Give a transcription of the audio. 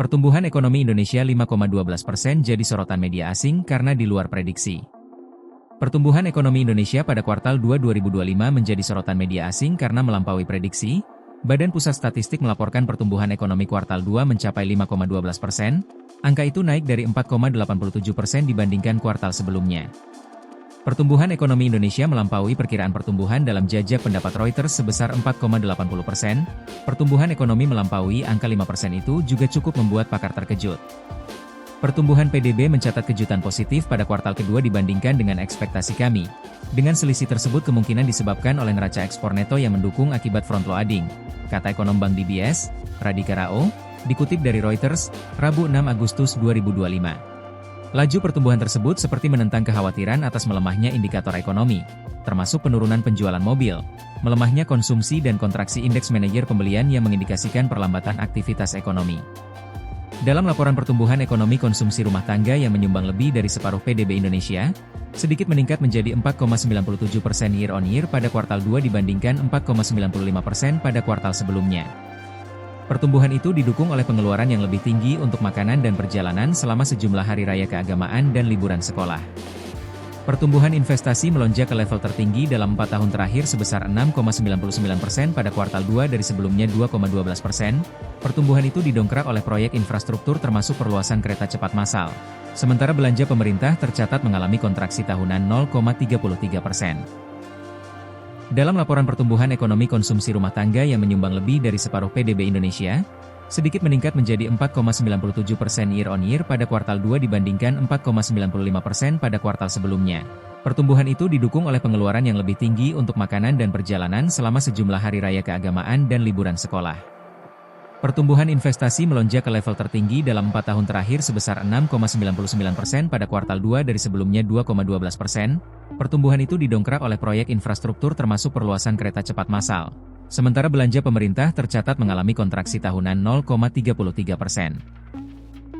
Pertumbuhan ekonomi Indonesia 5,12% jadi sorotan media asing karena di luar prediksi. Pertumbuhan ekonomi Indonesia pada kuartal 2 2025 menjadi sorotan media asing karena melampaui prediksi. Badan Pusat Statistik melaporkan pertumbuhan ekonomi kuartal 2 mencapai 5,12%. Angka itu naik dari 4,87% dibandingkan kuartal sebelumnya. Pertumbuhan ekonomi Indonesia melampaui perkiraan pertumbuhan dalam jajak pendapat Reuters sebesar 4,80%. Pertumbuhan ekonomi melampaui angka 5% itu juga cukup membuat pakar terkejut. Pertumbuhan PDB mencatat kejutan positif pada kuartal kedua dibandingkan dengan ekspektasi kami. Dengan selisih tersebut kemungkinan disebabkan oleh neraca ekspor neto yang mendukung akibat front loading, kata ekonom Bank DBS, Radhika Rao, dikutip dari Reuters, Rabu 6 Agustus 2025. Laju pertumbuhan tersebut seperti menentang kekhawatiran atas melemahnya indikator ekonomi, termasuk penurunan penjualan mobil, melemahnya konsumsi dan kontraksi indeks manajer pembelian yang mengindikasikan perlambatan aktivitas ekonomi. Dalam laporan pertumbuhan ekonomi konsumsi rumah tangga yang menyumbang lebih dari separuh PDB Indonesia, sedikit meningkat menjadi 4,97% year-on-year pada kuartal 2 dibandingkan 4,95% pada kuartal sebelumnya. Pertumbuhan itu didukung oleh pengeluaran yang lebih tinggi untuk makanan dan perjalanan selama sejumlah hari raya keagamaan dan liburan sekolah. Pertumbuhan investasi melonjak ke level tertinggi dalam 4 tahun terakhir sebesar 6,99% pada kuartal 2 dari sebelumnya 2,12%. Pertumbuhan itu didongkrak oleh proyek infrastruktur termasuk perluasan kereta cepat massal. Sementara belanja pemerintah tercatat mengalami kontraksi tahunan 0,33%. Dalam laporan pertumbuhan ekonomi konsumsi rumah tangga yang menyumbang lebih dari separuh PDB Indonesia, sedikit meningkat menjadi 4,97% year-on-year pada kuartal 2 dibandingkan 4,95% pada kuartal sebelumnya. Pertumbuhan itu didukung oleh pengeluaran yang lebih tinggi untuk makanan dan perjalanan selama sejumlah hari raya keagamaan dan liburan sekolah. Pertumbuhan investasi melonjak ke level tertinggi dalam 4 tahun terakhir sebesar 6,99% pada kuartal 2 dari sebelumnya 2,12%. Pertumbuhan itu didongkrak oleh proyek infrastruktur termasuk perluasan kereta cepat massal. Sementara belanja pemerintah tercatat mengalami kontraksi tahunan 0,33%.